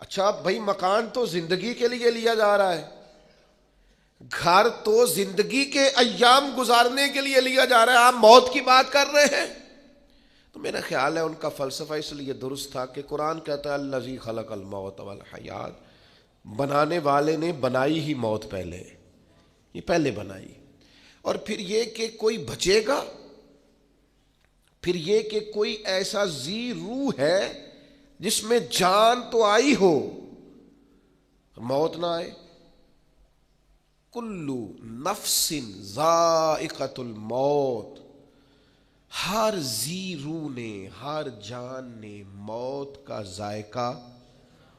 اچھا بھائی مکان تو زندگی کے لیے لیا جا رہا ہے، گھر تو زندگی کے ایام گزارنے کے لیے لیا جا رہا ہے، آپ موت کی بات کر رہے ہیں۔ تو میرا خیال ہے ان کا فلسفہ اس لیے درست تھا کہ قرآن کہتا ہے الذی خلق الموت والحیات، بنانے والے نے بنائی ہی موت پہلے، یہ پہلے بنائی، اور پھر یہ کہ کوئی بچے گا، پھر یہ کہ کوئی ایسا ذی روح ہے جس میں جان تو آئی ہو موت نہ آئے۔ کلو نفس ذائقۃ الموت، ہر ذی روح نے، ہر جان نے موت کا ذائقہ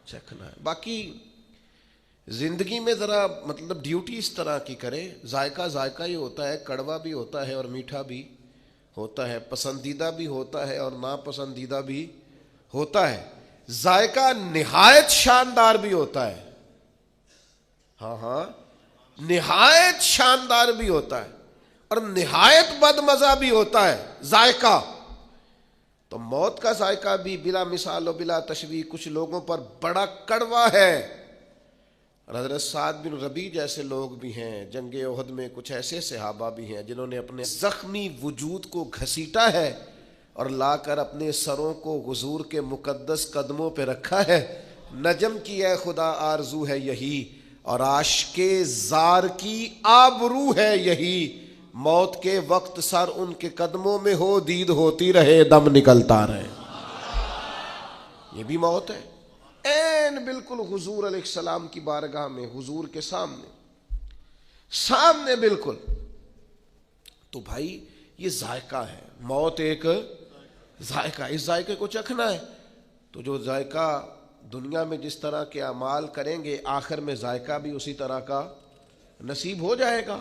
چکھنا ہے۔ باقی زندگی میں ذرا مطلب ڈیوٹی اس طرح کی کرے، ذائقہ ذائقہ ہی ہوتا ہے، کڑوا بھی ہوتا ہے اور میٹھا بھی ہوتا ہے، پسندیدہ بھی ہوتا ہے اور ناپسندیدہ بھی ہوتا ہے، ذائقہ نہایت شاندار بھی ہوتا ہے، ہاں نہایت شاندار بھی ہوتا ہے اور نہایت بدمزہ بھی ہوتا ہے ذائقہ۔ تو موت کا ذائقہ بھی بلا مثال و بلا تشبیہ کچھ لوگوں پر بڑا کڑوا ہے، اور حضرت سعد بن ربیع جیسے لوگ بھی ہیں، جنگ احد میں کچھ ایسے صحابہ بھی ہیں جنہوں نے اپنے زخمی وجود کو گھسیٹا ہے اور لا کر اپنے سروں کو حضور کے مقدس قدموں پہ رکھا ہے۔ نجم کی اے خدا آرزو ہے یہی، اور عاشق زار کی آبرو ہے یہی، موت کے وقت سر ان کے قدموں میں ہو، دید ہوتی رہے، دم نکلتا رہے۔ یہ بھی موت ہے، این بالکل حضور علیہ السلام کی بارگاہ میں، حضور کے سامنے بالکل۔ تو بھائی یہ ذائقہ ہے، موت ایک ذائقہ، اس ذائقے کو چکھنا ہے۔ تو جو ذائقہ دنیا میں جس طرح کے اعمال کریں گے، آخر میں ذائقہ بھی اسی طرح کا نصیب ہو جائے گا۔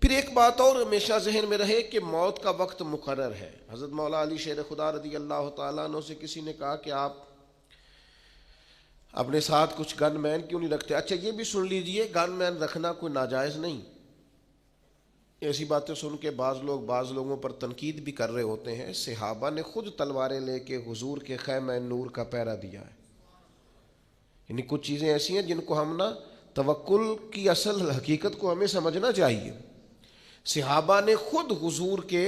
پھر ایک بات اور ہمیشہ ذہن میں رہے کہ موت کا وقت مقرر ہے۔ حضرت مولا علی شیر خدا رضی اللہ تعالیٰ عنہ سے کسی نے کہا کہ آپ اپنے ساتھ کچھ گن مین کیوں نہیں رکھتے؟ اچھا یہ بھی سن لیجئے، گن مین رکھنا کوئی ناجائز نہیں۔ ایسی باتیں سن کے بعض لوگوں پر تنقید بھی کر رہے ہوتے ہیں۔ صحابہ نے خود تلواریں لے کے حضور کے خیمہ نور کا پہرا دیا ہے۔ یعنی کچھ چیزیں ایسی ہیں جن کو ہم نا توکل کی اصل حقیقت کو ہمیں سمجھنا چاہیے۔ صحابہ نے خود حضور کے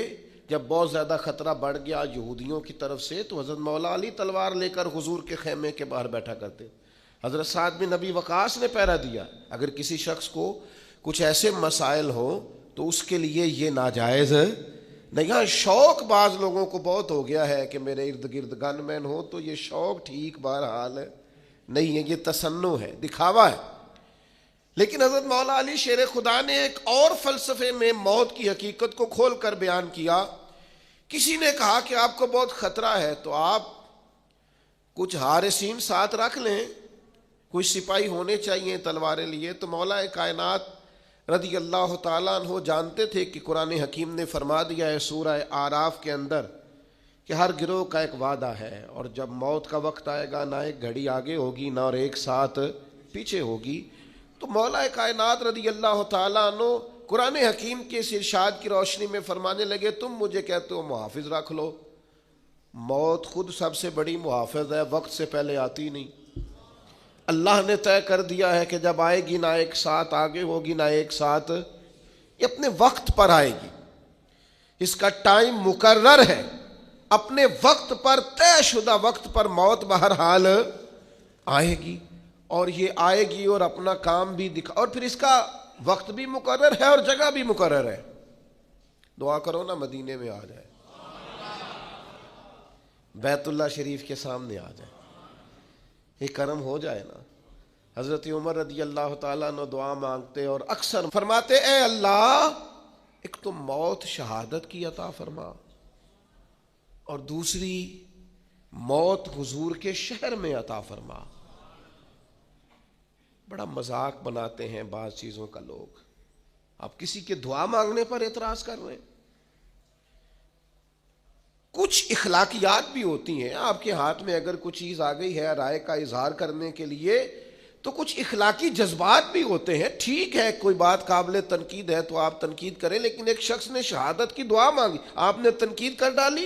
جب بہت زیادہ خطرہ بڑھ گیا یہودیوں کی طرف سے، تو حضرت مولا علی تلوار لے کر حضور کے خیمے کے باہر بیٹھا کرتے۔ حضرت سعد بن ابی وقاص نے پہرا دیا۔ اگر کسی شخص کو کچھ ایسے مسائل ہو تو اس کے لیے یہ ناجائز نہیں۔ ہاں شوق بعض لوگوں کو بہت ہو گیا ہے کہ میرے ارد گرد گن مین ہو، تو یہ شوق ٹھیک بہرحال نہیں ہے، یہ تصنع ہے، دکھاوا ہے۔ لیکن حضرت مولا علی شیر خدا نے ایک اور فلسفے میں موت کی حقیقت کو کھول کر بیان کیا۔ کسی نے کہا کہ آپ کو بہت خطرہ ہے تو آپ کچھ حارسین ساتھ رکھ لیں، کچھ سپاہی ہونے چاہیے تلواریں لیے۔ تو مولا کائنات رضی اللہ تعالیٰ عنہ جانتے تھے کہ قرآن حکیم نے فرما دیا ہے سورہ اعراف کے اندر کہ ہر گروہ کا ایک وعدہ ہے، اور جب موت کا وقت آئے گا نہ ایک گھڑی آگے ہوگی نہ اور ایک ساتھ پیچھے ہوگی۔ تو مولا کائنات رضی اللہ تعالیٰ عنہ قرآن حکیم کے اس ارشاد کی روشنی میں فرمانے لگے تم مجھے کہتے ہو محافظ رکھ لو، موت خود سب سے بڑی محافظ ہے، وقت سے پہلے آتی نہیں۔ اللہ نے طے کر دیا ہے کہ جب آئے گی نہ ایک ساتھ آگے ہوگی نہ ایک ساتھ، یہ اپنے وقت پر آئے گی، اس کا ٹائم مقرر ہے، اپنے وقت پر طے شدہ وقت پر موت بہرحال آئے گی، اور یہ آئے گی اور اپنا کام بھی دکھا، اور پھر اس کا وقت بھی مقرر ہے اور جگہ بھی مقرر ہے۔ دعا کرو نا مدینے میں آ جائے، بیت اللہ شریف کے سامنے آ جائے، یہ کرم ہو جائے نا۔ حضرت عمر رضی اللہ تعالیٰ عنہ دعا مانگتے اور اکثر فرماتے اے اللہ ایک تو موت شہادت کی عطا فرما، اور دوسری موت حضور کے شہر میں عطا فرما۔ بڑا مذاق بناتے ہیں بعض چیزوں کا لوگ، آپ کسی کے دعا مانگنے پر اعتراض کر رہے ہیں۔ کچھ اخلاقیات بھی ہوتی ہیں، آپ کے ہاتھ میں اگر کچھ چیز آ گئی ہے رائے کا اظہار کرنے کے لیے تو کچھ اخلاقی جذبات بھی ہوتے ہیں، ٹھیک ہے کوئی بات قابل تنقید ہے تو آپ تنقید کریں، لیکن ایک شخص نے شہادت کی دعا مانگی آپ نے تنقید کر ڈالی۔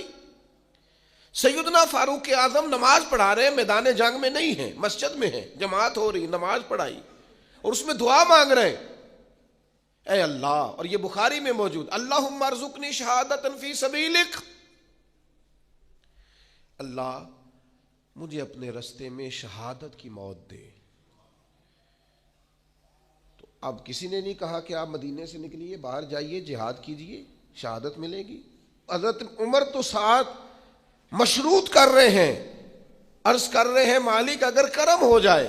سیدنا فاروق اعظم نماز پڑھا رہے ہیں، میدان جنگ میں نہیں ہیں، مسجد میں ہیں، جماعت ہو رہی، نماز پڑھائی اور اس میں دعا مانگ رہے ہیں، اے اللہ، اور یہ بخاری میں موجود، اللہم ارزقنی شہادۃ فی سبیلک، اللہ مجھے اپنے رستے میں شہادت کی موت دے۔ تو اب کسی نے نہیں کہا کہ آپ مدینے سے نکلیے، باہر جائیے، جہاد کیجیے، شہادت ملے گی۔ حضرت عمر تو ساتھ مشروط کر رہے ہیں، عرض کر رہے ہیں مالک اگر کرم ہو جائے،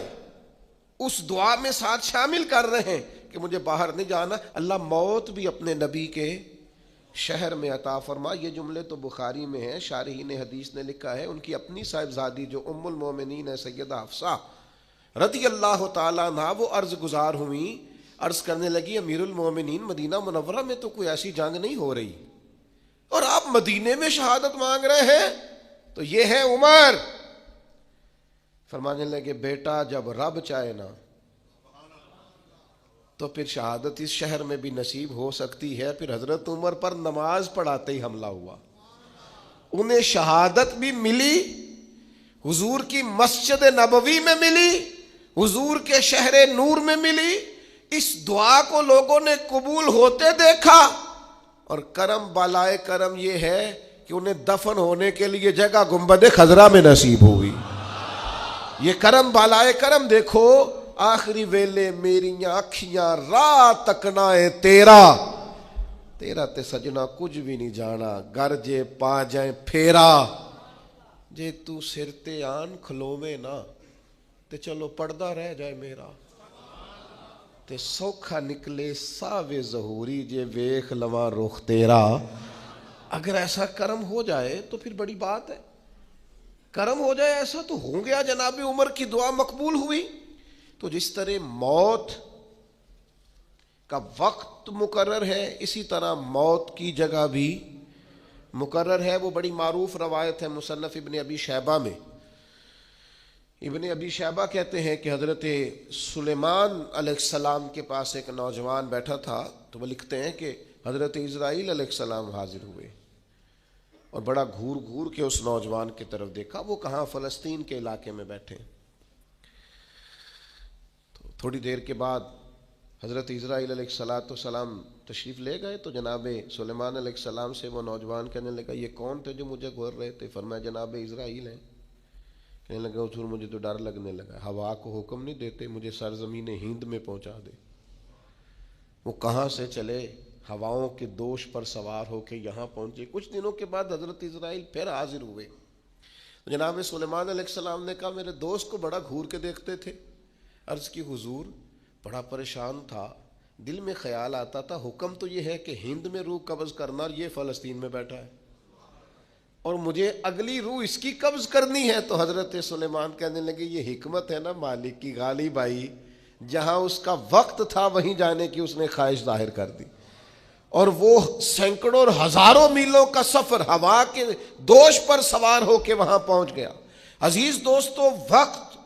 اس دعا میں ساتھ شامل کر رہے ہیں کہ مجھے باہر نہیں جانا، اللہ موت بھی اپنے نبی کے شہر میں عطا فرما۔ یہ جملے تو بخاری میں ہیں، شارحین حدیث نے لکھا ہے، ان کی اپنی صاحبزادی جو ام المومنین ہے سیدہ حفصہ رضی اللہ تعالیٰ عنہا، وہ عرض گزار ہوئیں، عرض کرنے لگی امیر المومنین مدینہ منورہ میں تو کوئی ایسی جنگ نہیں ہو رہی اور آپ مدینے میں شہادت مانگ رہے ہیں، تو یہ ہے عمر۔ فرمانے لگے بیٹا جب رب چاہے نا تو پھر شہادت اس شہر میں بھی نصیب ہو سکتی ہے۔ پھر حضرت عمر پر نماز پڑھاتے ہی حملہ ہوا، انہیں شہادت بھی ملی، حضور کی مسجد نبوی میں ملی، حضور کے شہر نور میں ملی۔ اس دعا کو لوگوں نے قبول ہوتے دیکھا، اور کرم بالائے کرم یہ ہے کہ انہیں دفن ہونے کے لیے جگہ گنبد خضرا میں نصیب ہوئی۔ یہ کرم بالائے کرم دیکھو، آخری ویلے میریاں اکھیاں راہ تکنا ہے تیرا، تیرا تے سجنا کچھ بھی نہیں جانا، گر جے پا جائیں پھیرا، جے تو سر تے آن کھلووے نا تے چلو پردہ رہ جائے میرا، تے سوکھا نکلے ساوے ظہوری جے ویکھ لواں رخ تیرا۔ اگر ایسا کرم ہو جائے تو پھر بڑی بات ہے، کرم ہو جائے ایسا تو ہو گیا، جناب عمر کی دعا مقبول ہوئی۔ تو جس طرح موت کا وقت مقرر ہے، اسی طرح موت کی جگہ بھی مقرر ہے۔ وہ بڑی معروف روایت ہے مصنف ابن ابی شیبہ میں، ابن ابی شیبہ کہتے ہیں کہ حضرت سلیمان علیہ السلام کے پاس ایک نوجوان بیٹھا تھا، تو وہ لکھتے ہیں کہ حضرت اسرائیل علیہ السلام حاضر ہوئے اور بڑا گھور گھور کے اس نوجوان کی طرف دیکھا، وہ کہاں فلسطین کے علاقے میں بیٹھے۔ تو تھوڑی دیر کے بعد حضرت اسرائیل علیہ السلام تشریف لے گئے، تو جناب سلیمان علیہ السلام سے وہ نوجوان کہنے لگا یہ کون تھے جو مجھے گھور رہے تھے؟ فرمایا جناب اسرائیل ہیں۔ کہنے لگا حضور مجھے تو ڈر لگنے لگا، ہوا کو حکم نہیں دیتے مجھے سرزمین ہند میں پہنچا دے؟ وہ کہاں سے چلے، ہواؤں کے دوش پر سوار ہو کے یہاں پہنچے۔ کچھ دنوں کے بعد حضرت اسرائیل پھر حاضر ہوئے، جناب سلیمان علیہ السلام نے کہا میرے دوست کو بڑا گھور کے دیکھتے تھے۔ عرض کی حضور بڑا پریشان تھا، دل میں خیال آتا تھا حکم تو یہ ہے کہ ہند میں روح قبض کرنا، اور یہ فلسطین میں بیٹھا ہے اور مجھے اگلی روح اس کی قبض کرنی ہے۔ تو حضرت سلیمان کہنے لگے یہ حکمت ہے نا مالک کی غالب آئی، جہاں اس کا وقت تھا وہیں جانے کی اس نے خواہش ظاہر کر دی، اور وہ سینکڑوں اور ہزاروں میلوں کا سفر ہوا کے دوش پر سوار ہو کے وہاں پہنچ گیا۔ عزیز دوستو، وقت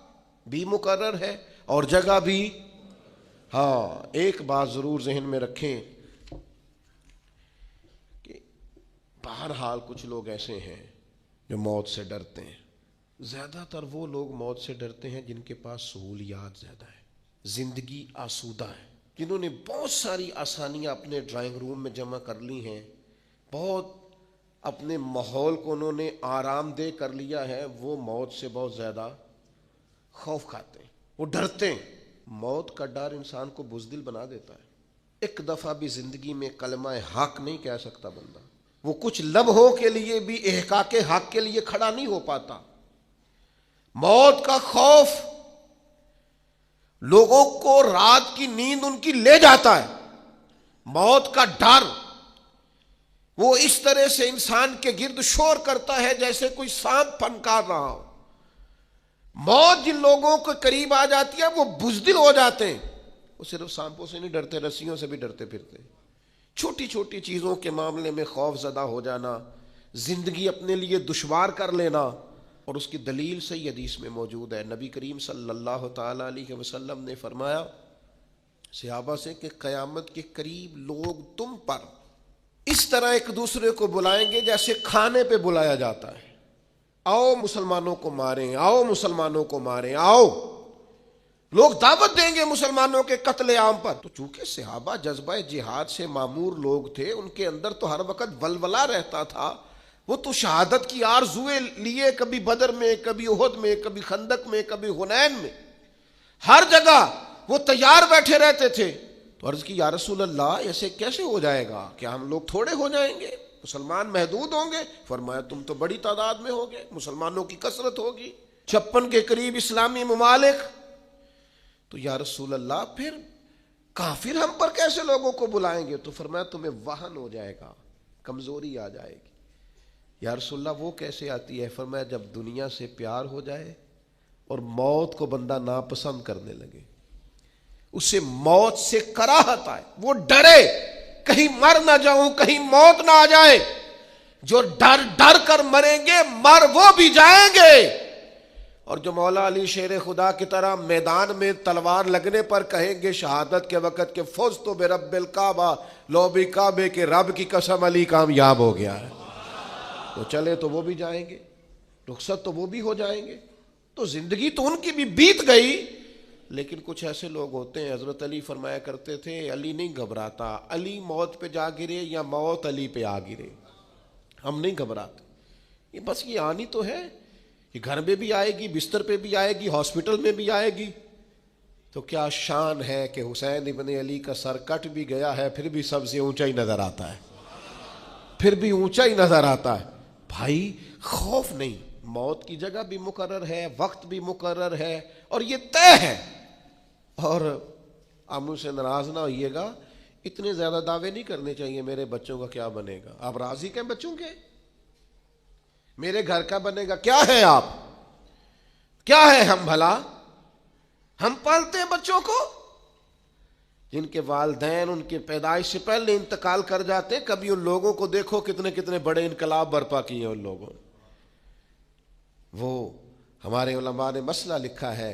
بھی مقرر ہے اور جگہ بھی۔ ہاں ایک بات ضرور ذہن میں رکھیں کہ بہرحال کچھ لوگ ایسے ہیں جو موت سے ڈرتے ہیں، زیادہ تر وہ لوگ موت سے ڈرتے ہیں جن کے پاس سہولیات زیادہ ہے، زندگی آسودہ ہے، جنہوں نے بہت ساری آسانیاں اپنے ڈرائنگ روم میں جمع کر لی ہیں، بہت اپنے ماحول کو انہوں نے آرام دہ کر لیا ہے، وہ موت سے بہت زیادہ خوف کھاتے ہیں، وہ ڈرتے ہیں۔ موت کا ڈر انسان کو بزدل بنا دیتا ہے۔ ایک دفعہ بھی زندگی میں کلمہ حق نہیں کہہ سکتا بندہ، وہ کچھ لمحوں کے لیے بھی احقاق حق کے لیے کھڑا نہیں ہو پاتا۔ موت کا خوف لوگوں کو رات کی نیند ان کی لے جاتا ہے، موت کا ڈر وہ اس طرح سے انسان کے گرد شور کرتا ہے جیسے کوئی سانپ پھنکار رہا ہو۔ موت جن لوگوں کے قریب آ جاتی ہے وہ بزدل ہو جاتے ہیں، وہ صرف سانپوں سے نہیں ڈرتے، رسیوں سے بھی ڈرتے پھرتے، چھوٹی چھوٹی چیزوں کے معاملے میں خوف زدہ ہو جانا، زندگی اپنے لیے دشوار کر لینا، اور اس کی دلیل صحیح حدیث میں موجود ہے۔ نبی کریم صلی اللہ تعالی علیہ وسلم نے فرمایا صحابہ سے کہ قیامت کے قریب لوگ تم پر اس طرح ایک دوسرے کو بلائیں گے جیسے کھانے پہ بلایا جاتا ہے، آؤ مسلمانوں کو ماریں، آؤ مسلمانوں کو ماریں، آؤ، لوگ دعوت دیں گے مسلمانوں کے قتل عام پر۔ تو چونکہ صحابہ جذبہ جہاد سے معمور لوگ تھے، ان کے اندر تو ہر وقت ولولہ رہتا تھا، وہ تو شہادت کی آرزوئیں لیے، کبھی بدر میں، کبھی احد میں، کبھی خندق میں، کبھی حنین میں، ہر جگہ وہ تیار بیٹھے رہتے تھے۔ تو عرض کی یا رسول اللہ ایسے کیسے ہو جائے گا؟ کیا ہم لوگ تھوڑے ہو جائیں گے؟ مسلمان محدود ہوں گے؟ فرمایا تم تو بڑی تعداد میں ہوگے، مسلمانوں کی کثرت ہوگی، 56 کے قریب اسلامی ممالک۔ تو یا رسول اللہ پھر کافر ہم پر کیسے لوگوں کو بلائیں گے؟ تو فرمایا تمہیں وہن ہو جائے گا، کمزوری آ جائے گی۔ یا رسول اللہ وہ کیسے آتی ہے؟ فرمایا جب دنیا سے پیار ہو جائے اور موت کو بندہ ناپسند کرنے لگے، اسے موت سے کراہت آئے، وہ ڈرے کہیں مر نہ جاؤں، کہیں موت نہ آ جائے۔ جو ڈر کر مریں گے مر وہ بھی جائیں گے، اور جو مولا علی شیر خدا کی طرح میدان میں تلوار لگنے پر کہیں گے شہادت کے وقت کہ فزت برب الکعبہ، لو بھی کعبے کے رب کی قسم علی کامیاب ہو گیا ہے، تو چلے تو وہ بھی جائیں گے، رخصت تو وہ بھی ہو جائیں گے۔ تو زندگی تو ان کی بھی بیت گئی، لیکن کچھ ایسے لوگ ہوتے ہیں، حضرت علی فرمایا کرتے تھے علی نہیں گھبراتا، علی موت پہ جا گرے یا موت علی پہ آ گرے، ہم نہیں گھبراتے، یہ بس یہ آنی تو ہے، یہ گھر میں بھی آئے گی، بستر پہ بھی آئے گی، ہاسپٹل میں بھی آئے گی۔ تو کیا شان ہے کہ حسین ابن علی کا سر کٹ بھی گیا ہے پھر بھی سب سے اونچا ہی نظر آتا ہے، پھر بھی اونچا ہی نظر آتا ہے۔ بھائی خوف نہیں، موت کی جگہ بھی مقرر ہے، وقت بھی مقرر ہے، اور یہ طے ہے۔ اور آپ مجھ سے ناراض نہ ہوئیے گا، اتنے زیادہ دعوے نہیں کرنے چاہیے میرے بچوں کا کیا بنے گا۔ آپ راضی ہیں بچوں کے؟ میرے گھر کا بنے گا کیا ہے؟ آپ کیا ہے؟ ہم بھلا ہم پالتے ہیں بچوں کو، جن کے والدین ان کے پیدائش سے پہلے انتقال کر جاتے، کبھی ان لوگوں کو دیکھو کتنے کتنے بڑے انقلاب برپا کیے ان لوگوں۔ وہ ہمارے علماء نے مسئلہ لکھا ہے،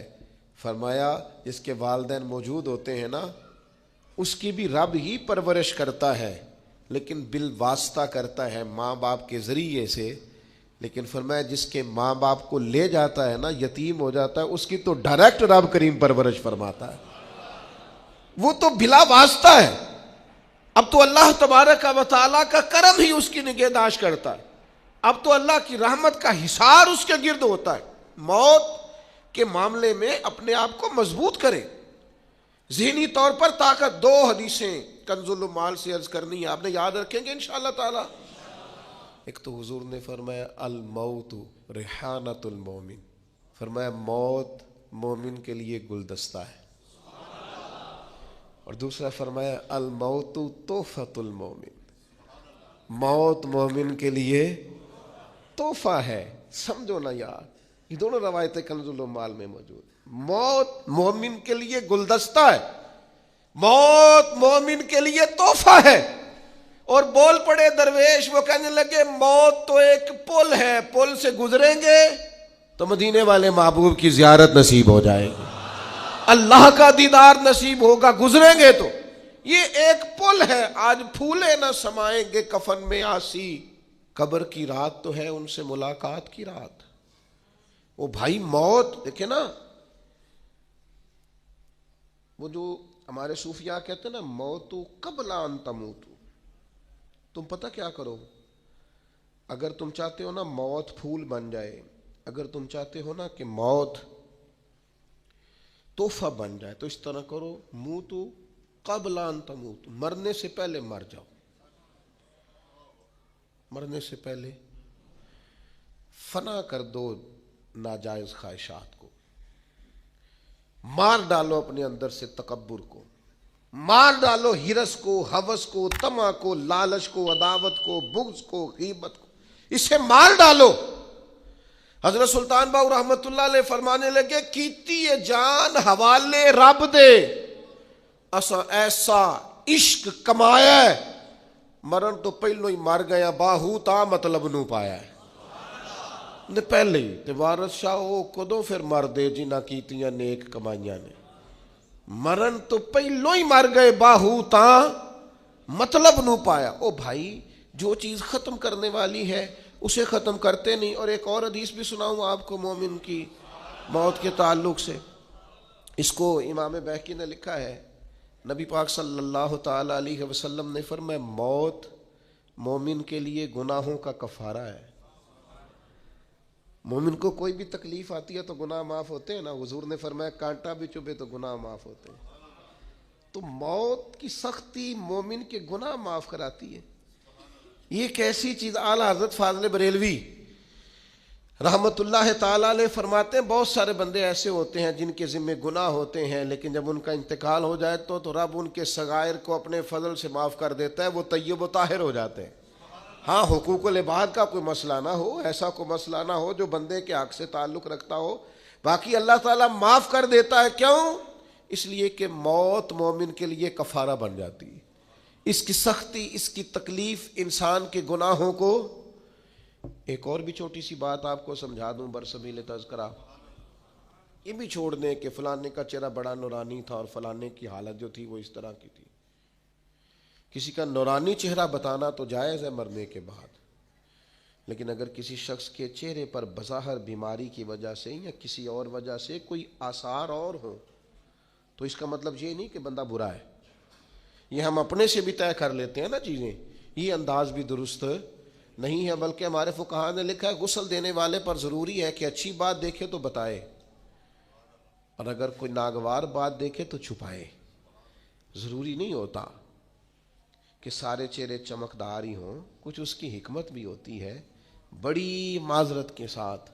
فرمایا جس کے والدین موجود ہوتے ہیں نا، اس کی بھی رب ہی پرورش کرتا ہے، لیکن بالواسطہ کرتا ہے ماں باپ کے ذریعے سے۔ لیکن فرمایا جس کے ماں باپ کو لے جاتا ہے نا، یتیم ہو جاتا ہے، اس کی تو ڈائریکٹ رب کریم پرورش فرماتا ہے، وہ تو بلا واسطہ ہے۔ اب تو اللہ تبارک و تعالیٰ کا کرم ہی اس کی نگہداشت کرتا ہے، اب تو اللہ کی رحمت کا حصار اس کے گرد ہوتا ہے۔ موت کے معاملے میں اپنے آپ کو مضبوط کریں، ذہنی طور پر طاقت۔ 2 حدیثیں کنز المال سے عرض کرنی ہے، آپ نے یاد رکھیں گے انشاءاللہ تعالی۔ ایک تو حضور نے فرمایا الموت ریحانۃ المومن، فرمایا موت مومن کے لیے گلدستہ ہے، اور دوسرا فرمایا الموت تحفۃ المومن، موت مومن کے لیے تحفہ ہے۔ سمجھو نا یار، یہ دونوں روایتیں کنز المال میں موجود۔ موت مومن کے لیے گلدستہ ہے، موت مومن کے لیے تحفہ ہے۔ اور بول پڑے درویش، وہ کہنے لگے موت تو ایک پل ہے، پل سے گزریں گے تو مدینے والے محبوب کی زیارت نصیب ہو جائے گی، اللہ کا دیدار نصیب ہوگا، گزریں گے تو۔ یہ ایک پل ہے، آج پھولے نہ سمائیں گے کفن میں آسی، قبر کی رات تو ہے ان سے ملاقات کی رات۔ وہ بھائی موت دیکھیں نا، وہ جو ہمارے صوفیاء کہتے ہیں نا موت قبل ان تموت، تم پتہ کیا کرو، اگر تم چاہتے ہو نا موت پھول بن جائے، اگر تم چاہتے ہو نا کہ موت تحفہ بن جائے، تو اس طرح کرو، موتو قبل ان تموت، مرنے سے پہلے مر جاؤ، مرنے سے پہلے فنا کر دو ناجائز خواہشات کو، مار ڈالو اپنے اندر سے تکبر کو، مار ڈالو ہرس کو، ہوس کو، طمع کو، لالچ کو، عداوت کو، بغض کو، غیبت کو، اسے مار ڈالو۔ حضرت سلطان باؤ رحمت اللہ علیہ فرمانے لگے کیتی جان حوالے رب دے، اسا ایسا عشق کمایا ہے، مرن تو پہلو ہی مر گیا، باہو تا مطلب نو پایا ہے، نے پہلے ہی تے وارث شاہ وہ کدوں پھر مر دے جنہ کیتیاں نیک کمائیاں نے، مرن تو پہلو ہی مر گئے، باہو تا مطلب نو پایا۔ او بھائی جو چیز ختم کرنے والی ہے اسے ختم کرتے نہیں. اور ایک اور حدیث بھی سناؤں آپ کو مومن کی موت کے تعلق سے. اس کو امام بہقی نے لکھا ہے. نبی پاک صلی اللہ تعالی علیہ وسلم نے فرمایا موت مومن کے لیے گناہوں کا کفارہ ہے. مومن کو کوئی بھی تکلیف آتی ہے تو گناہ معاف ہوتے ہیں نا. حضور نے فرمایا کانٹا بھی چبھے تو گناہ معاف ہوتے ہیں. تو موت کی سختی مومن کے گناہ معاف کراتی ہے. یہ ایک ایسی چیز. اعلیٰ حضرت فاضل بریلوی رحمت اللہ تعالی علیہ فرماتے ہیں بہت سارے بندے ایسے ہوتے ہیں جن کے ذمہ گناہ ہوتے ہیں، لیکن جب ان کا انتقال ہو جائے تو رب ان کے صغائر کو اپنے فضل سے معاف کر دیتا ہے، وہ طیب و طاہر ہو جاتے ہیں. ہاں حقوق العباد کا کوئی مسئلہ نہ ہو، ایسا کوئی مسئلہ نہ ہو جو بندے کے حق سے تعلق رکھتا ہو، باقی اللہ تعالیٰ معاف کر دیتا ہے. کیوں؟ اس لیے کہ موت مومن کے لیے کفارہ بن جاتی ہے. اس کی سختی، اس کی تکلیف انسان کے گناہوں کو. ایک اور بھی چھوٹی سی بات آپ کو سمجھا دوں برسبیل تذکرہ. یہ بھی چھوڑ دیں کہ فلانے کا چہرہ بڑا نورانی تھا اور فلانے کی حالت جو تھی وہ اس طرح کی تھی. کسی کا نورانی چہرہ بتانا تو جائز ہے مرنے کے بعد، لیکن اگر کسی شخص کے چہرے پر بظاہر بیماری کی وجہ سے یا کسی اور وجہ سے کوئی آثار اور ہوں تو اس کا مطلب یہ نہیں کہ بندہ برا ہے. یہ ہم اپنے سے بھی طے کر لیتے ہیں نا چیزیں. یہ انداز بھی درست نہیں ہے، بلکہ ہمارے فقہاء نے لکھا ہے غسل دینے والے پر ضروری ہے کہ اچھی بات دیکھے تو بتائے، اور اگر کوئی ناگوار بات دیکھے تو چھپائے. ضروری نہیں ہوتا کہ سارے چہرے چمکدار ہی ہوں، کچھ اس کی حکمت بھی ہوتی ہے. بڑی معذرت کے ساتھ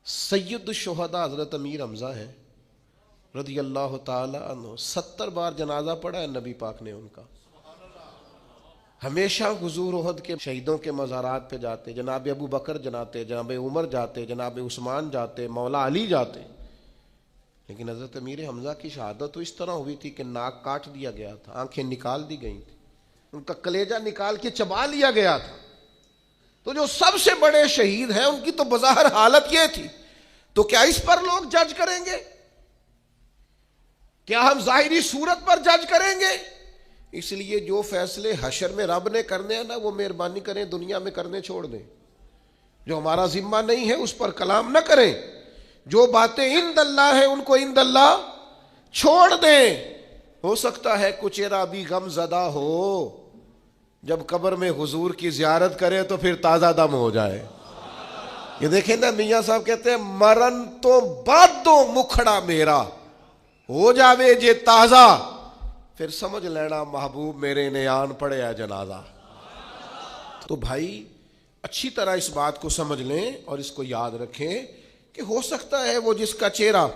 سید الشہداء حضرت امیر حمزہ ہیں رضی اللہ تعالی عنہ، 70 بار جنازہ پڑھا ہے نبی پاک نے ان کا. ہمیشہ حضور احد کے شہیدوں کے مزارات پہ جاتے، جناب ابو بکر جاتے، جناب عمر جاتے، جناب عثمان جاتے، مولا علی جاتے. لیکن حضرت امیر حمزہ کی شہادت تو اس طرح ہوئی تھی کہ ناک کاٹ دیا گیا تھا، آنکھیں نکال دی گئی تھی، ان کا کلیجہ نکال کے چبا لیا گیا تھا. تو جو سب سے بڑے شہید ہیں ان کی تو بظاہر حالت یہ تھی، تو کیا اس پر لوگ جج کریں گے؟ کیا ہم ظاہری صورت پر جج کریں گے؟ اس لیے جو فیصلے حشر میں رب نے کرنے ہیں نا، وہ مہربانی کریں دنیا میں کرنے چھوڑ دیں. جو ہمارا ذمہ نہیں ہے اس پر کلام نہ کریں. جو باتیں عند اللہ ہیں ان کو عند اللہ چھوڑ دیں. ہو سکتا ہے کچیرا بھی غم زدہ ہو، جب قبر میں حضور کی زیارت کرے تو پھر تازہ دم ہو جائے. یہ دیکھیں نا میاں صاحب کہتے ہیں مرن تو بعد دو مکھڑا میرا ہو جاوے جے تازہ، پھر سمجھ لینا محبوب میرے نے آن پڑے ہے جنازہ. تو بھائی اچھی طرح اس بات کو سمجھ لیں اور اس کو یاد رکھیں کہ ہو سکتا ہے وہ جس کا چہرہ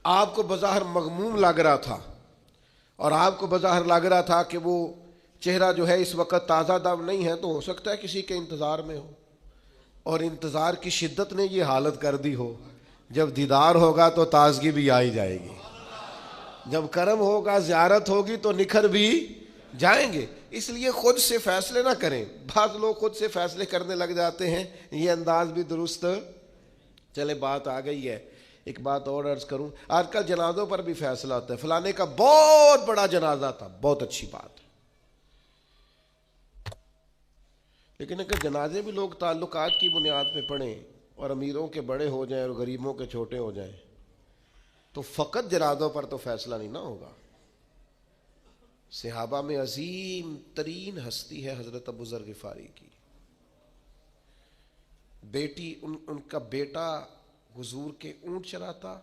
آپ کو بظاہر مغموم لگ رہا تھا اور آپ کو بظاہر لگ رہا تھا کہ وہ چہرہ جو ہے اس وقت تازہ دم نہیں ہے، تو ہو سکتا ہے کسی کے انتظار میں ہو، اور انتظار کی شدت نے یہ حالت کر دی ہو. جب دیدار ہوگا تو تازگی بھی آئی جائے گی، جب کرم ہوگا زیارت ہوگی تو نکھر بھی جائیں گے. اس لیے خود سے فیصلے نہ کریں. بعض لوگ خود سے فیصلے کرنے لگ جاتے ہیں، یہ انداز بھی درست. چلے بات آ گئی ہے، ایک بات اور عرض کروں. آج کل جنازوں پر بھی فیصلہ ہوتا ہے، فلانے کا بہت بڑا جنازہ تھا، بہت اچھی بات ہے. لیکن اگر جنازے بھی لوگ تعلقات کی بنیاد پہ پڑھیں اور امیروں کے بڑے ہو جائیں اور غریبوں کے چھوٹے ہو جائیں تو فقط جنازوں پر تو فیصلہ نہیں نہ ہوگا. صحابہ میں عظیم ترین ہستی ہے حضرت ابو ذر غفاری کی بیٹی. ان کا بیٹا حضور کے اونٹ چراتا،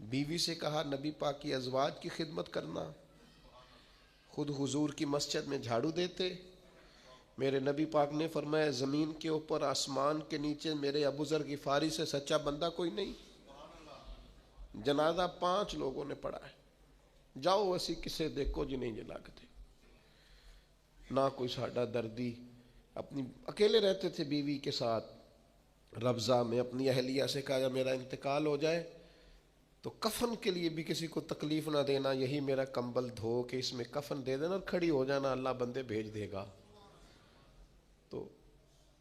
بیوی سے کہا نبی پاک کی ازواج کی خدمت کرنا، خود حضور کی مسجد میں جھاڑو دیتے. میرے نبی پاک نے فرمایا زمین کے اوپر آسمان کے نیچے میرے ابو ذر غفاری سے سچا بندہ کوئی نہیں. جنازہ 5 لوگوں نے پڑھا ہے. جاؤ ایسی کسے دیکھو جنہیں یہ لگتے. نہ کوئی ساڈا دردی، اپنی اکیلے رہتے تھے بیوی کے ساتھ ربضہ میں. اپنی اہلیہ سے کہا میرا انتقال ہو جائے تو کفن کے لیے بھی کسی کو تکلیف نہ دینا، یہی میرا کمبل دھو کے اس میں کفن دے دینا اور کھڑی ہو جانا، اللہ بندے بھیج دے گا. تو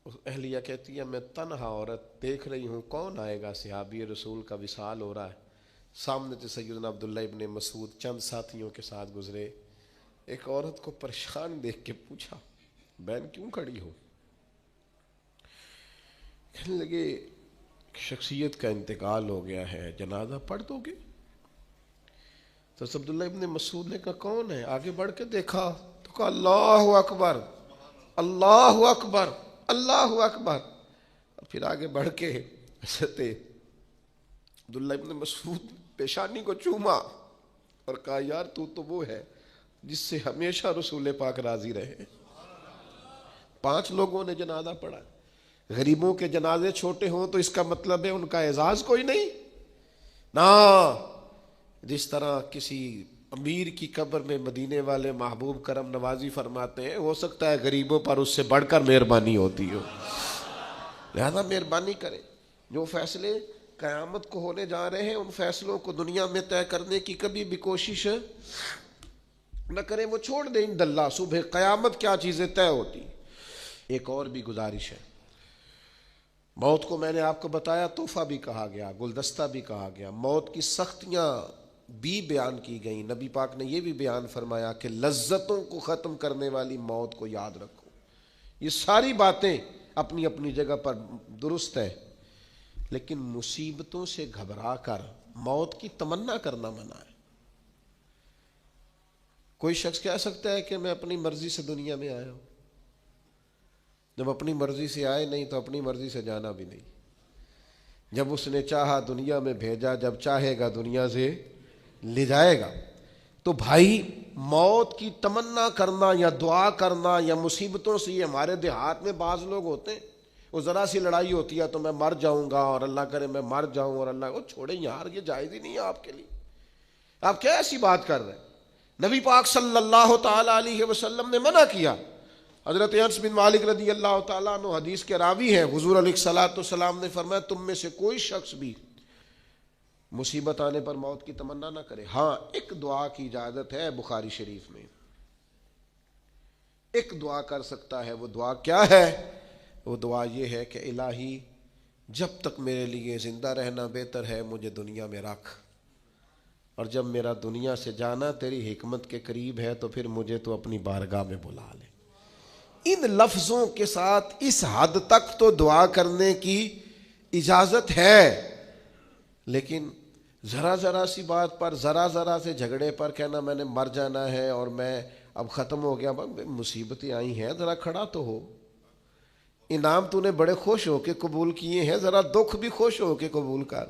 اہلیہ کہتی ہے میں تنہا عورت دیکھ رہی ہوں، کون آئے گا؟ صحابی رسول کا وصال ہو رہا ہے. سامنے سے سیدنا عبداللہ ابن مسعود چند ساتھیوں کے ساتھ گزرے. ایک عورت کو پریشان دیکھ کے پوچھا بہن کیوں کھڑی ہو؟ کہنے لگے شخصیت کا انتقال ہو گیا ہے، جنازہ پڑھ دو گے؟ تو عبداللہ ابن مسعود نے کہا کون ہے؟ آگے بڑھ کے دیکھا تو کہا اللہ اکبر اللہ اکبر اللہ اکبر. اور پھر آگے بڑھ کے حضرت عبداللہ ابن مسعود پیشانی کو چوما اور کہا یار تو وہ ہے جس سے ہمیشہ رسول پاک راضی رہے. 5 لوگوں نے جنازہ پڑھا. غریبوں کے جنازے چھوٹے ہوں تو اس کا مطلب ہے ان کا اعزاز کوئی نہیں نا. جس طرح کسی امیر کی قبر میں مدینے والے محبوب کرم نوازی فرماتے ہیں، ہو سکتا ہے غریبوں پر اس سے بڑھ کر مہربانی ہوتی ہو، لہذا مہربانی کریں. جو فیصلے قیامت کو ہونے جا رہے ہیں ان فیصلوں کو دنیا میں طے کرنے کی کبھی بھی کوشش نہ کریں، وہ چھوڑ دیں. ان اللہ صبح قیامت کیا چیزیں طے ہوتی. ایک اور بھی گزارش ہے، موت کو میں نے آپ کو بتایا تحفہ بھی کہا گیا، گلدستہ بھی کہا گیا، موت کی سختیاں بھی بیان کی گئیں. نبی پاک نے یہ بھی بیان فرمایا کہ لذتوں کو ختم کرنے والی موت کو یاد رکھو. یہ ساری باتیں اپنی اپنی جگہ پر درست ہے، لیکن مصیبتوں سے گھبرا کر موت کی تمنا کرنا منع ہے. کوئی شخص کہہ سکتا ہے کہ میں اپنی مرضی سے دنیا میں آیا ہوں. جب اپنی مرضی سے آئے نہیں تو اپنی مرضی سے جانا بھی نہیں. جب اس نے چاہا دنیا میں بھیجا، جب چاہے گا دنیا سے لے جائے گا. تو بھائی موت کی تمنا کرنا یا دعا کرنا یا مصیبتوں سے، یہ ہمارے دیہات میں بعض لوگ ہوتے ہیں، وہ ذرا سی لڑائی ہوتی ہے تو میں مر جاؤں گا اور اللہ کرے میں مر جاؤں، اور اللہ کو چھوڑیں یار، یہ جائز ہی نہیں ہے آپ کے لیے. آپ کیا ایسی بات کر رہے ہیں؟ نبی پاک صلی اللہ تعالی علیہ وسلم نے منع کیا. حضرت انس بن مالک رضی اللہ تعالیٰ عنہ حدیث کے راوی ہیں، حضور علیہ الصلوۃ والسلام نے فرمایا تم میں سے کوئی شخص بھی مصیبت آنے پر موت کی تمنا نہ کرے. ہاں ایک دعا کی اجازت ہے بخاری شریف میں، ایک دعا کر سکتا ہے. وہ دعا کیا ہے؟ وہ دعا یہ ہے کہ الہی جب تک میرے لیے زندہ رہنا بہتر ہے مجھے دنیا میں رکھ، اور جب میرا دنیا سے جانا تیری حکمت کے قریب ہے تو پھر مجھے تو اپنی بارگاہ میں بلا لے. ان لفظوں کے ساتھ اس حد تک تو دعا کرنے کی اجازت ہے، لیکن ذرا ذرا سی بات پر، ذرا ذرا سے جھگڑے پر کہنا میں نے مر جانا ہے اور میں اب ختم ہو گیا. مصیبتیں آئی ہیں، ذرا کھڑا تو ہو. انعام تو نے بڑے خوش ہو کے قبول کیے ہیں، ذرا دکھ بھی خوش ہو کے قبول کر.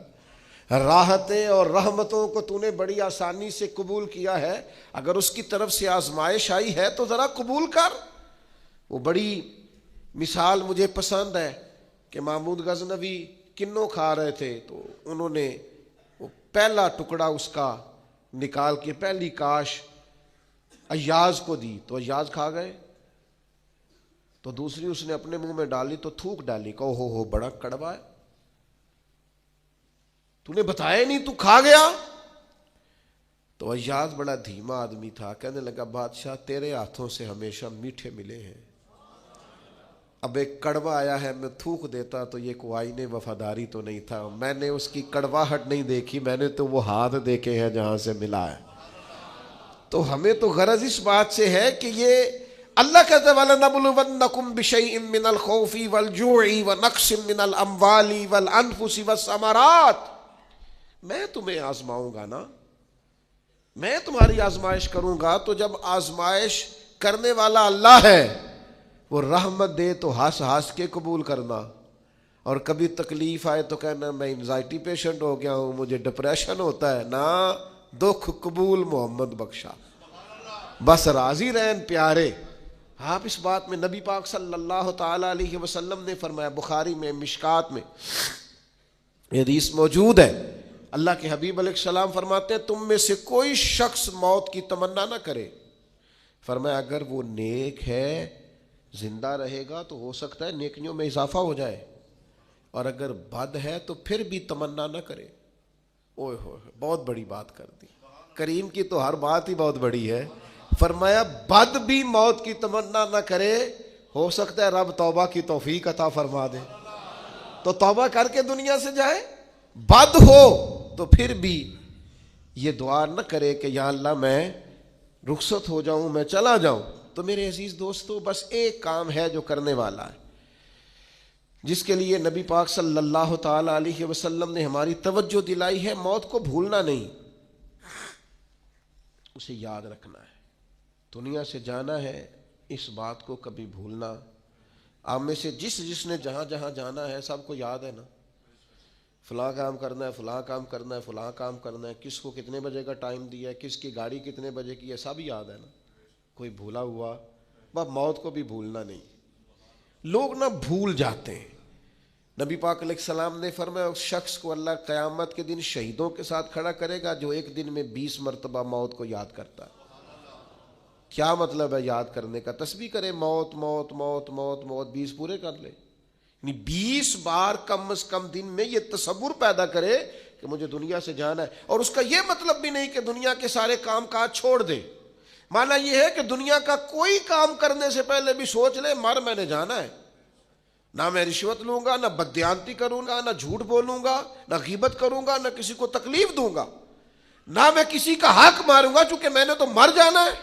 راحتیں اور رحمتوں کو تو نے بڑی آسانی سے قبول کیا ہے، اگر اس کی طرف سے آزمائش آئی ہے تو ذرا قبول کر. وہ بڑی مثال مجھے پسند ہے کہ محمود غزنوی کنوں کھا رہے تھے تو انہوں نے وہ پہلا ٹکڑا اس کا نکال کے پہلی کاش ایاز کو دی تو ایاز کھا گئے، تو دوسری اس نے اپنے منہ میں ڈالی تو تھوک ڈالی، کہ ہو بڑا کڑوا ہے، تو نے بتایا نہیں تو کھا گیا. تو ایاز بڑا دھیما آدمی تھا، کہنے لگا بادشاہ تیرے ہاتھوں سے ہمیشہ میٹھے ملے ہیں، اب ایک کڑوا آیا ہے میں تھوک دیتا تو یہ کوئی آئین وفاداری تو نہیں تھا، میں نے اس کی کڑواہٹ نہیں دیکھی، میں نے تو وہ ہاتھ دیکھے ہیں جہاں سے ملا ہے. تو ہمیں تو غرض اس بات سے ہے کہ یہ اللہ کہتا ہے وَلَنَبْلُوَنَّكُمْ بِشَيْءٍ مِّنَ الْخَوْفِ وَالْجُوعِ وَنَقْصٍ مِّنَ الْأَمْوَالِ وَالْأَنفُسِ وَالثَّمَرَاتِ. میں تمہیں آزماؤں گا نا، میں تمہاری آزمائش کروں گا. تو جب آزمائش کرنے والا اللہ ہے وہ رحمت دے تو ہنس ہنس کے قبول کرنا، اور کبھی تکلیف آئے تو کہنا میں انزائٹی پیشنٹ ہو گیا ہوں، مجھے ڈپریشن ہوتا ہے. نہ، دکھ قبول محمد بخشا، بس راضی رہن پیارے. آپ اس بات میں نبی پاک صلی اللہ تعالی علیہ وسلم نے فرمایا، بخاری میں مشکات میں یہ حدیث موجود ہے، اللہ کے حبیب علیہ السلام فرماتے ہیں تم میں سے کوئی شخص موت کی تمنا نہ کرے. فرمایا اگر وہ نیک ہے زندہ رہے گا تو ہو سکتا ہے نیکیوں میں اضافہ ہو جائے، اور اگر بد ہے تو پھر بھی تمنا نہ کرے. اوہ ہوئے بہت بڑی بات کر دی. کریم کی تو ہر بات ہی بہت بڑی ہے. فرمایا بد بھی موت کی تمنا نہ کرے، ہو سکتا ہے رب توبہ کی توفیق عطا فرما دے تو توبہ کر کے دنیا سے جائے. بد ہو تو پھر بھی یہ دعا نہ کرے کہ یا اللہ میں رخصت ہو جاؤں، میں چلا جاؤں. تو میرے عزیز دوستو بس ایک کام ہے جو کرنے والا ہے. جس کے لیے نبی پاک صلی اللہ تعالی علیہ وسلم نے ہماری توجہ دلائی ہے، موت کو بھولنا نہیں، اسے یاد رکھنا ہے۔ دنیا سے جانا ہے، اس بات کو کبھی بھولنا۔ آپ میں سے جس نے جہاں جہاں جانا ہے سب کو یاد ہے نا، فلاں کام کرنا ہے، فلاں کام کرنا ہے، فلاں کام کرنا ہے، کس کو کتنے بجے کا ٹائم دیا ہے، کس کی گاڑی کتنے بجے کی ہے، سب یاد ہے نا، کوئی بھولا ہوا؟ بس موت کو بھی بھولنا نہیں۔ لوگ نہ بھول جاتے ہیں۔ نبی پاک علیہ السلام نے فرمایا اس شخص کو اللہ قیامت کے دن شہیدوں کے ساتھ کھڑا کرے گا جو ایک دن میں 20 مرتبہ موت کو یاد کرتا ہے۔ کیا مطلب ہے یاد کرنے کا؟ تسبیح کرے، موت موت موت موت موت 20 پورے کر لے، یعنی 20 بار کم از کم دن میں یہ تصور پیدا کرے کہ مجھے دنیا سے جانا ہے۔ اور اس کا یہ مطلب بھی نہیں کہ دنیا کے سارے کام کاج چھوڑ دے، معنی یہ ہے کہ دنیا کا کوئی کام کرنے سے پہلے بھی سوچ لے مر میں نے جانا ہے، نہ میں رشوت لوں گا، نہ بددیانتی کروں گا، نہ جھوٹ بولوں گا، نہ غیبت کروں گا، نہ کسی کو تکلیف دوں گا، نہ میں کسی کا حق ماروں گا، چونکہ میں نے تو مر جانا ہے۔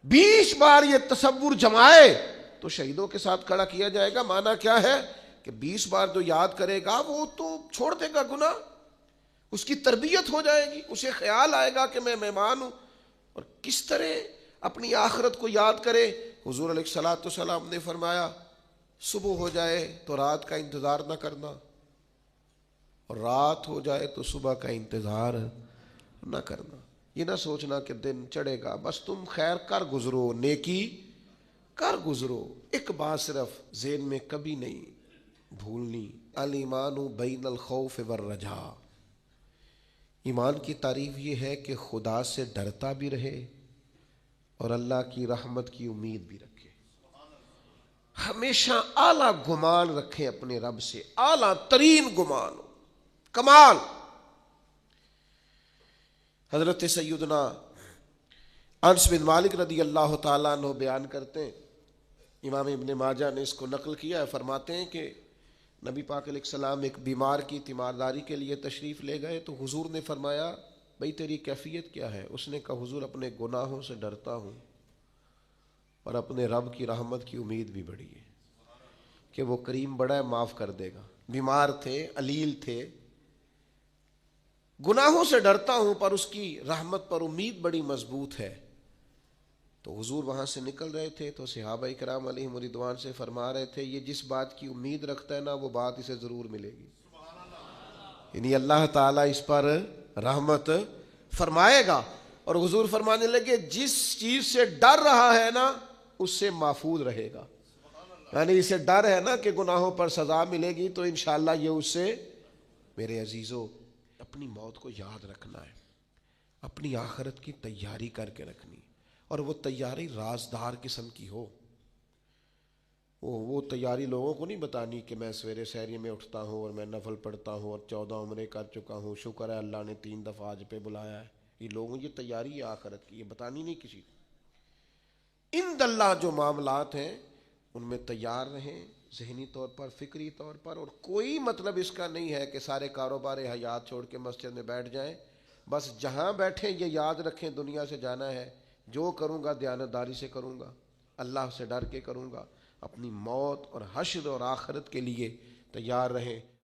20 بار یہ تصور جمائے تو شہیدوں کے ساتھ کھڑا کیا جائے گا۔ معنی کیا ہے کہ 20 بار جو یاد کرے گا وہ تو چھوڑ دے گا گناہ، اس کی تربیت ہو جائے گی، اسے خیال آئے گا کہ میں مہمان ہوں۔ اور کس طرح اپنی آخرت کو یاد کرے؟ حضور علیہ الصلوۃ والسلام نے فرمایا صبح ہو جائے تو رات کا انتظار نہ کرنا، اور رات ہو جائے تو صبح کا انتظار نہ کرنا۔ یہ نہ سوچنا کہ دن چڑھے گا، بس تم خیر کر گزرو، نیکی کر گزرو۔ ایک بات صرف ذہن میں کبھی نہیں بھولنی، الایمان بین الخوف والرجاء۔ ایمان کی تعریف یہ ہے کہ خدا سے ڈرتا بھی رہے اور اللہ کی رحمت کی امید بھی رکھے، ہمیشہ اعلیٰ گمان رکھے اپنے رب سے، اعلیٰ ترین گمان ہو، کمال۔ حضرت سیدنا انس بن مالک رضی اللہ تعالیٰ عنہ بیان کرتے ہیں، امام ابن ماجہ نے اس کو نقل کیا ہے، فرماتے ہیں کہ نبی پاک علیہ السلام ایک بیمار کی تیمارداری کے لیے تشریف لے گئے تو حضور نے فرمایا بھئی تیری کیفیت کیا ہے؟ اس نے کہا حضور اپنے گناہوں سے ڈرتا ہوں اور اپنے رب کی رحمت کی امید بھی بڑی ہے کہ وہ کریم بڑا ہے، معاف کر دے گا۔ بیمار تھے، علیل تھے، گناہوں سے ڈرتا ہوں پر اس کی رحمت پر امید بڑی مضبوط ہے۔ تو حضور وہاں سے نکل رہے تھے تو صحابہ کرام علیہم رضوان سے فرما رہے تھے یہ جس بات کی امید رکھتا ہے نا وہ بات اسے ضرور ملے گی، یعنی اللہ تعالیٰ اس پر رحمت فرمائے گا۔ اور حضور فرمانے لگے جس چیز سے ڈر رہا ہے نا اس سے محفوظ رہے گا، یعنی اسے ڈر ہے نا کہ گناہوں پر سزا ملے گی تو انشاءاللہ یہ اس سے، میرے عزیزو اپنی موت کو یاد رکھنا ہے، اپنی آخرت کی تیاری کر کے رکھنی، اور وہ تیاری رازدار قسم کی ہو۔ وہ تیاری لوگوں کو نہیں بتانی کہ میں سویرے سحری میں اٹھتا ہوں اور میں نفل پڑھتا ہوں اور 14 عمرے کر چکا ہوں، شکر ہے اللہ نے 3 دفعہ آج پہ بلایا ہے۔ یہ لوگوں یہ تیاری ہے آخرت کی، یہ بتانی نہیں کسی کو۔ ان اللہ جو معاملات ہیں ان میں تیار رہیں، ذہنی طور پر، فکری طور پر، اور کوئی مطلب اس کا نہیں ہے کہ سارے کاروبار حیات چھوڑ کے مسجد میں بیٹھ جائیں، بس جہاں بیٹھیں یہ یاد رکھیں دنیا سے جانا ہے، جو کروں گا دیانتداری سے کروں گا، اللہ سے ڈر کے کروں گا، اپنی موت اور حشر اور آخرت کے لیے تیار رہیں۔